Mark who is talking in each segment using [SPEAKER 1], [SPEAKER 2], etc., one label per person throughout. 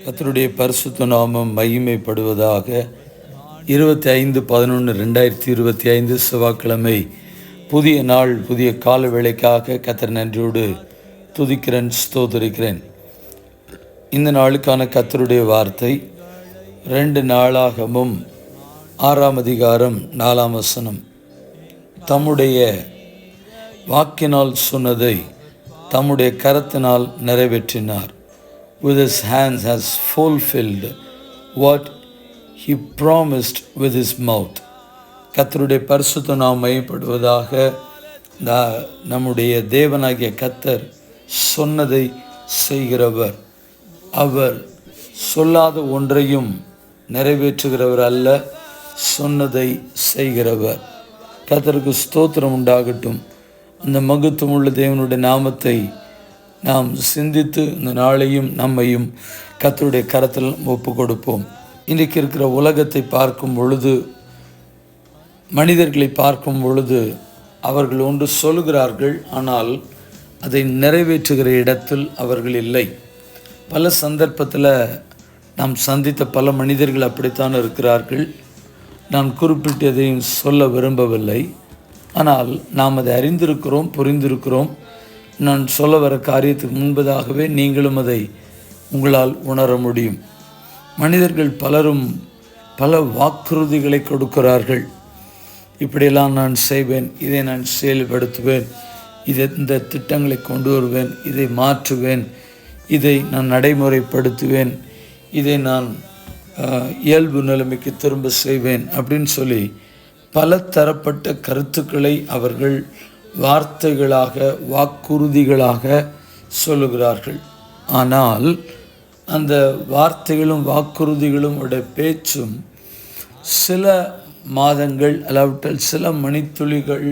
[SPEAKER 1] கர்த்தருடைய பரிசுத்த நாமம் மகிமைப்படுவதாக. 25/11/2025 செவ்வாய்க்கிழமை, புதிய நாள், புதிய கால வேளைக்காக கர்த்தர் நன்றியோடு துதிக்கிறேன், ஸ்தோத்திரிக்கிறேன். இந்த நாளுக்கான கர்த்தருடைய வார்த்தை 2 நாளாகமும் 6ஆம் அதிகாரம் 4ஆம் வசனம். தம்முடைய வாக்கினால் சொன்னதை தம்முடைய கரத்தினால் நிறைவேற்றினார். With his hands has fulfilled what he promised with his mouth. கர்த்தருடைய பரிசுத்த நாமம் மகிமைப்படுவதாக. நம்முடைய தேவனாகிய கர்த்தர் சொன்னதை செய்கிறவர். அவர் சொல்லாத ஒன்றையும் நிறைவேற்றுகிறவர் அல்ல, சொன்னதை செய்கிறவர். கர்த்தருக்கு ஸ்தோத்திரம் உண்டாகட்டும். அந்த மகத்துவமுள்ள தேவனுடைய நாமத்தை நாம் சிந்தித்து இந்த நாளையும் நம்மையும் கர்த்தருடைய கரத்தில் ஒப்பு கொடுப்போம். இன்றைக்கு இருக்கிற உலகத்தை பார்க்கும் பொழுது, மனிதர்களை பார்க்கும் பொழுது, அவர்கள் ஒன்று சொல்கிறார்கள், ஆனால் அதை நிறைவேற்றுகிற இடத்தில் அவர்கள் இல்லை. பல சந்தர்ப்பத்தில் நாம் சந்தித்த பல மனிதர்கள் அப்படித்தான் இருக்கிறார்கள். நான் குறிப்பிட்டதையும் சொல்ல விரும்பவில்லை, ஆனால் நாம் அதை அறிந்திருக்கிறோம், புரிந்திருக்கிறோம். நான் சொல்ல வர காரியத்துக்கு முன்பதாகவே நீங்களும் அதை உங்களால் உணர முடியும். மனிதர்கள் பலரும் பல வாக்குறுதிகளை கொடுக்கிறார்கள். இப்படியெல்லாம் நான் செய்வேன், இதை நான் செயல்படுத்துவேன், இந்த திட்டங்களை கொண்டு வருவேன், இதை மாற்றுவேன், இதை நான் நடைமுறைப்படுத்துவேன், இதை நான் இயல்பு நிலைமைக்கு திரும்ப செய்வேன் அப்படின்னு சொல்லி பல தரப்பட்ட கருத்துக்களை அவர்கள் வார்த்தைகளாக, வாக்குறுதிகளாக சொல்லுகிறார்கள். ஆனால் அந்த வார்த்தைகளும் வாக்குறுதிகளும் உடைய பேச்சும் சில மாதங்கள், அல்லாவிட்டால் சில மணித்துளிகள்,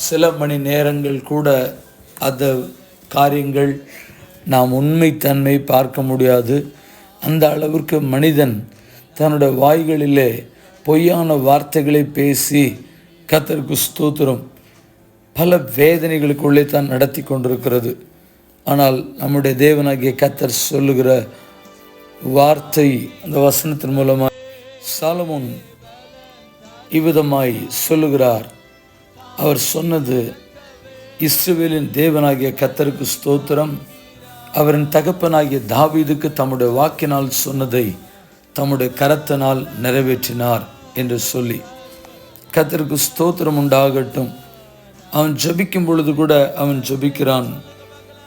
[SPEAKER 1] சில மணி நேரங்கள் கூட அந்த காரியங்கள் நாம் உண்மைத்தன்மை பார்க்க முடியாது. அந்த அளவிற்கு மனிதன் தன்னுடைய வாய்களிலே பொய்யான வார்த்தைகளை பேசி, கர்த்தருக்கு ஸ்தோத்திரம், பல வேதனைகளுக்குள்ளே தான் நடத்தி கொண்டிருக்கிறது. ஆனால் நம்முடைய தேவனாகிய கர்த்தர் சொல்லுகிற வார்த்தை, அந்த வசனத்தின் மூலமாக சாலமோன் இவ்விதமாய் சொல்லுகிறார். அவர் சொன்னது, இஸ்ரவேலின் தேவனாகிய கர்த்தருக்கு ஸ்தோத்திரம், அவரின் தகப்பனாகிய தாவீதுக்கு தம்முடைய வாக்கினால் சொன்னதை தம்முடைய கரத்தினால் நிறைவேற்றினார் என்று சொல்லி, கர்த்தருக்கு ஸ்தோத்திரம் உண்டாகட்டும். அவன் ஜெபிக்கும் பொழுது கூட அவன் ஜெபிக்கிறான்,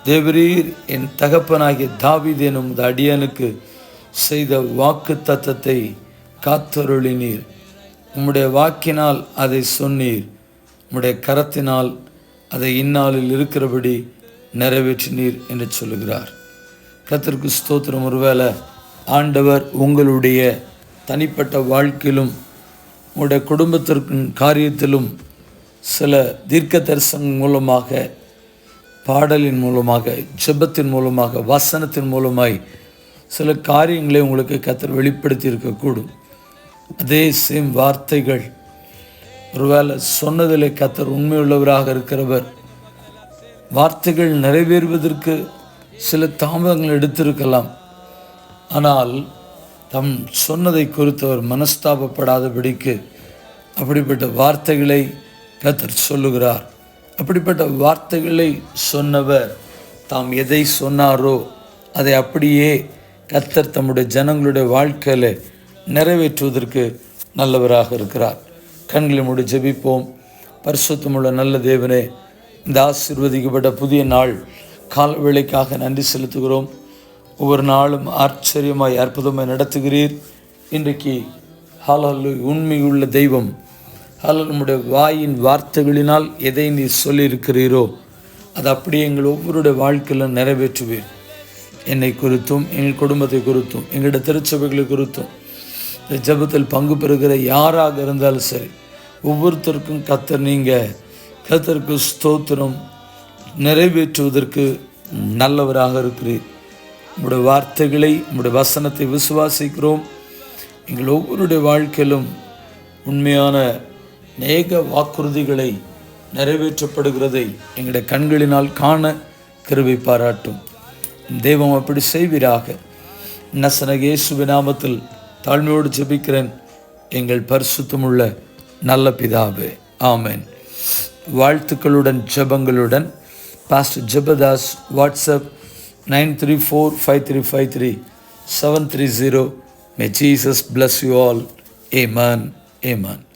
[SPEAKER 1] தேவரீர் என் தகப்பனாகிய தாவீது எனும் அடியனுக்கு செய்த வாக்கு தத்தத்தை காத்தருளினீர், உம்முடைய வாக்கினால் அதை சொன்னீர், உம்முடைய கரத்தினால் அதை இந்நாளில் இருக்கிறபடி நிறைவேற்றினீர் என்று சொல்லுகிறார். கர்த்தருக்கு ஸ்தோத்திரம். ஒருவேளை ஆண்டவர் உங்களுடைய தனிப்பட்ட வாழ்க்கையிலும் உங்களுடைய குடும்பத்திற்கும் காரியத்திலும் சில தீர்க்க தரிசனம் மூலமாக, பாடலின் மூலமாக, ஜெபத்தின் மூலமாக, வசனத்தின் மூலமாய் சில காரியங்களை உங்களுக்கு கர்த்தர் வெளிப்படுத்தி இருக்கக்கூடும். அதே சேம் வார்த்தைகள் ஒருவேளை சொன்னதிலே கர்த்தர் உண்மையுள்ளவராக இருக்கிறவர். வார்த்தைகள் நிறைவேறுவதற்கு சில தாமதங்கள் எடுத்திருக்கலாம், ஆனால் தம் சொன்னதை குறித்தவர் மனஸ்தாபப்படாதபடிக்கு அப்படிப்பட்ட வார்த்தைகளை கர்த்தர் சொல்லுகிறார். அப்படிப்பட்ட வார்த்தைகளை சொன்னவர் தாம் எதை சொன்னாரோ அதை அப்படியே கர்த்தர் தம்முடைய ஜனங்களுடைய வாழ்க்கையில் நிறைவேற்றுவதற்கு நல்லவராக இருக்கிறார். கண்களை மூடி ஜெபிப்போம். பரிசுத்தமுள்ள நல்ல தேவனே, இந்த ஆசீர்வதிக்கப்பட்ட புதிய நாள் கால வேளைக்காக நன்றி செலுத்துகிறோம். ஒவ்வொரு நாளும் ஆச்சரியமாய், அற்புதமாய் நடத்துகிறீர். இன்றைக்கு ஹல்லேலூயா, உண்மையுள்ள தெய்வம், நம்முடைய வாயின் வார்த்தைகளினால் எதை நீ சொல்லியிருக்கிறீரோ அது அப்படியே எங்கள் ஒவ்வொருடைய வாழ்க்கையிலும் நிறைவேற்றுவீர். என்னை குறித்தும், எங்கள் குடும்பத்தை குறித்தும், எங்களுடைய திருச்சபைகளை குறித்தும், இந்த ஜெபத்தில் பங்கு பெறுகிற யாராக இருந்தாலும் சரி, ஒவ்வொருத்தருக்கும் கர்த்தருக்கு ஸ்தோத்திரம், நிறைவேற்றுவதற்கு நல்லவராக இருக்கிறீர். உம்முடைய வார்த்தைகளை, உம்முடைய வசனத்தை விசுவாசிக்கிறோம். எங்கள் ஒவ்வொருடைய வாழ்க்கையிலும் உண்மையான அநேக வாக்குறுதிகளை நிறைவேற்றப்படுகிறதை எங்களுடைய கண்களினால் காண கிருபை பாராட்டும். தெய்வம் அப்படி செய்வீராக. நசரேய இயேசுவின் நாமத்தில் தாழ்மையோடு ஜெபிக்கிறேன் எங்கள் பரிசுத்தமுள்ள நல்ல பிதாவே, ஆமென். வாழ்த்துக்களுடன் ஜெபங்களுடன் pastor Jebadas. WhatsApp 9345353730. May Jesus bless you all. Amen. Amen.